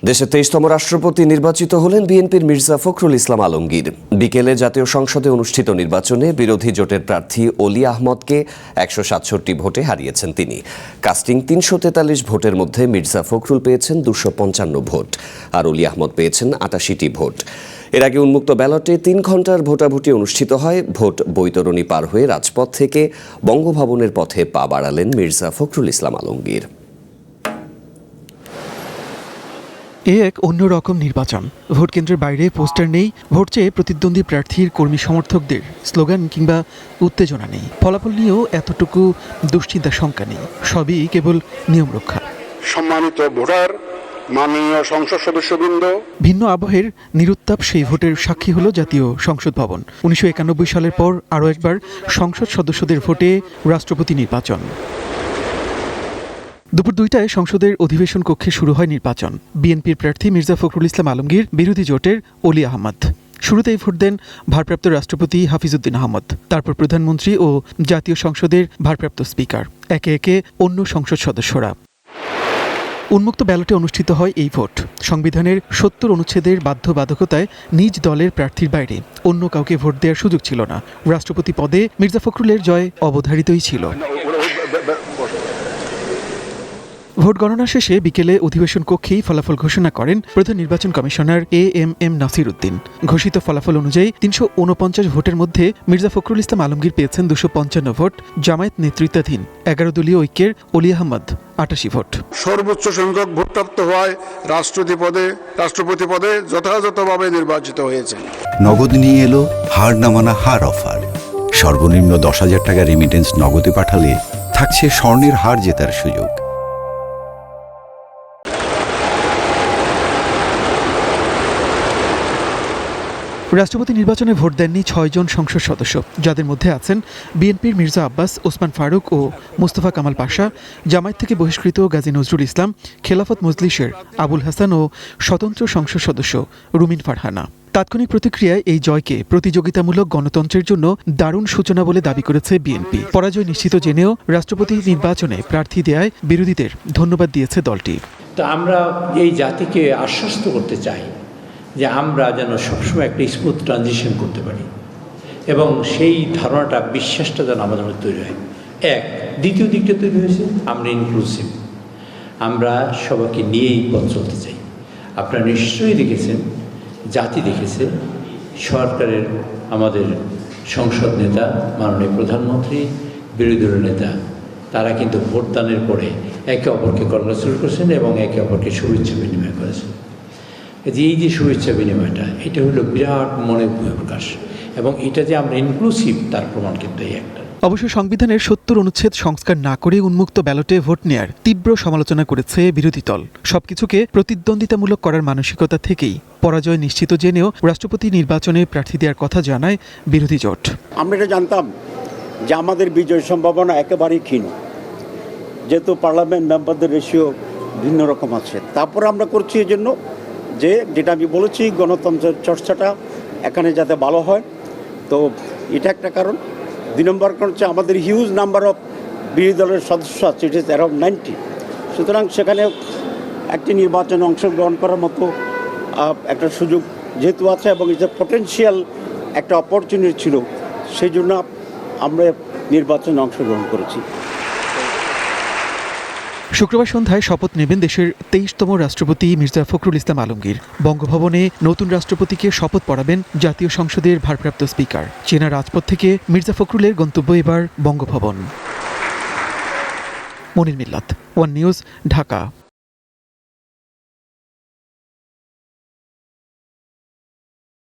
দেশের 23তম রাষ্ট্রপতি নির্বাচিত হলেন বিএনপির মির্জা ফখরুল ইসলাম আলমগীর। বিকেলে জাতীয় সংসদে অনুষ্ঠিত নির্বাচনে বিরোধী জোটের প্রার্থী অলি আহমদকে 167 ভোটে হারিয়েছেন তিনি। কাস্টিং 343 ভোটের মধ্যে মির্জা ফখরুল পেয়েছেন 255 ভোট আর অলি আহমদ পেয়েছেন 88টি ভোট। এর আগে উন্মুক্ত ব্যালটে 3 ঘণ্টার ভোটাভুটি অনুষ্ঠিত হয়। ভোট বৈতরণী পার হয়ে রাজপথ থেকে বঙ্গভবনের পথে পা বাড়ালেন মির্জা ফখরুল ইসলাম আলমগীর। এক অন্যরকম নির্বাচন। ভোট কেন্দ্রের বাইরে পোস্টার নেই, ভোট চেয়ে প্রতিদ্বন্দ্বী প্রার্থীর কর্মী সমর্থকদের স্লোগান কিংবা উত্তেজনা নেই। ফলাফল নিয়েও এতটুকু দুশ্চিন্তা শঙ্কা নেই, সবই কেবল নিয়ম রক্ষা। সম্মানিত ভোটার, মাননীয় সংসদ সদস্যবৃন্দ, ভিন্ন আবহের নিরুত্তাপ সেই ভোটের সাক্ষী হলো জাতীয় সংসদ ভবন। 1991 সালের পর আরও একবার সংসদ সদস্যদের ভোটে রাষ্ট্রপতি নির্বাচন। দুপুর 2টায় সংসদের অধিবেশন কক্ষে শুরু হয় নির্বাচন। বিএনপির প্রার্থী মির্জা ফখরুল ইসলাম আলমগীর, বিরোধী জোটের অলি আহমদ। শুরুতেই ভোট দেন ভারপ্রাপ্ত রাষ্ট্রপতি হাফিজউদ্দিন আহমদ, তারপর প্রধানমন্ত্রী ও জাতীয় সংসদের ভারপ্রাপ্ত স্পিকার, একে একে অন্য সংসদ সদস্যরা। উন্মুক্ত ব্যালটে অনুষ্ঠিত হয় এই ভোট। সংবিধানের 70 অনুচ্ছেদের বাধ্যবাধকতায় নিজ দলের প্রার্থীর বাইরে অন্য কাউকে ভোট দেওয়ার সুযোগ ছিল না। রাষ্ট্রপতি পদে মির্জা ফখরুলের জয় অবধারিতই ছিল। ভোট গণনা শেষে বিকেলে অধিবেশন কক্ষেই ফলাফল ঘোষণা করেন প্রধান নির্বাচন কমিশনার এএমএম নাসির উদ্দিন। ঘোষিত ফলাফল অনুযায়ী 349 ভোটের মধ্যে মির্জা ফখরুল ইসলাম আলমগীর পেয়েছেন 255 ভোট, জামায়াত নেতৃত্বাধীন 11 দলীয় ঐক্যের অলি আহমদ 88 ভোট। সর্বোচ্চ সংখ্যক ভোটপ্রাপ্ত হওয়ায় রাষ্ট্রপতি পদে যথাযথভাবে নির্বাচিত হয়েছে। নগদ নিয়ে এলো হার না মানা হার অফার। সর্বনিম্ন 10,000 টাকা রেমিটেন্স নগদে পাঠালে থাকছে স্বর্ণের হার জেতার সুযোগ। রাষ্ট্রপতি নির্বাচনে ভোট দেননি 6 জন সংসদ সদস্য, যাদের মধ্যে আছেন বিএনপির মির্জা আব্বাস, ওসমান ফারুক ও মোস্তফা কামাল পাশা, জামায়াত থেকে বহিষ্কৃত গাজী নজরুল ইসলাম, খেলাফত মজলিসের আবুল হাসান ও স্বতন্ত্র সংসদ সদস্য রুমিন ফারহানা। তাৎক্ষণিক প্রতিক্রিয়ায় এই জয়কে প্রতিযোগিতামূলক গণতন্ত্রের জন্য দারুণ সূচনা বলে দাবি করেছে বিএনপি। পরাজয় নিশ্চিত জেনেও রাষ্ট্রপতি নির্বাচনে প্রার্থী দেয়ায় বিরোধীদের ধন্যবাদ দিয়েছে দলটি। তা আমরা এই জাতিকে আশ্বস্ত করতে চাই যে আমরা যেন সবসময় একটা স্মুথ ট্রানজিশন করতে পারি এবং সেই ধারণাটা, বিশ্বাসটা যেন আমাদের মধ্যে তৈরি হয়। দ্বিতীয় দিকটা তৈরি হয়েছে, আমরা ইনক্লুসিভ, আমরা সবাইকে নিয়েই পথ চলতে চাই। আপনারা নিশ্চয়ই দেখেছেন, জাতি দেখেছে, সরকারের আমাদের সংসদ নেতা, মাননীয় প্রধানমন্ত্রী, বিরোধী দলের নেতা, তারা কিন্তু ভোটদানের পরে একে অপরকে কংগ্রেচুলেট করেছেন এবং একে অপরকে শুভেচ্ছা বিনিময় করেছেন। এই যে শুভেচ্ছা বিনিময়টা, এটা হলো বিরাট মনের বহিঃপ্রকাশ এবং এটা যে আমরা ইনক্লুসিভ তার প্রমাণ কিন্তু এই একটা। অবশ্য সংবিধানের 70 অনুচ্ছেদ সংস্কার না করে উন্মুক্ত ব্যালটে ভোট নেয়ার তীব্র সমালোচনা করেছে বিরোধী দল। সবকিছুকে প্রতিদ্বন্দ্বিতামূলক করার মানসিকতা থেকেই পরাজয় নিশ্চিত জেনেও রাষ্ট্রপতি নির্বাচনে প্রার্থী দেওয়ার কথা জানায় বিরোধী জোট। আমরা এটা জানতাম যে আমাদের বিজয় সম্ভাবনা একেবারেই ক্ষীণ, যেহেতু পার্লামেন্ট মেম্বারদের রেশিও ভিন্ন রকম আছে। তারপর আমরা করছি এই জন্য যেটা আমি বলেছি, গণতন্ত্রের চর্চাটা এখানে যাতে ভালো হয়, তো এটা একটা কারণ। 2 নম্বর কারণ হচ্ছে আমাদের হিউজ নাম্বার অফ বিরোধী দলের সদস্য আছে, ইট ইজ অ্যারাউন্ড 90। সুতরাং সেখানে একটি নির্বাচনে অংশগ্রহণ করার মতো একটা সুযোগ যেহেতু আছে এবং এটা পটেনশিয়াল একটা অপরচুনিটি ছিল, সেই জন্য আমরা নির্বাচনে অংশগ্রহণ করেছি। শুক্রবার সন্ধ্যায় শপথ নেবেন দেশের 23তম রাষ্ট্রপতি মির্জা ফখরুল ইসলাম আলমগীর। বঙ্গভবনে নতুন রাষ্ট্রপতিকে শপথ পড়াবেন জাতীয় সংসদের ভারপ্রাপ্ত স্পিকার। চেনা রাজপথ থেকে মির্জা ফখরুলের গন্তব্য এবার বঙ্গভবন। মনির মিল্লাত, ওয়ান নিউজ, ঢাকা।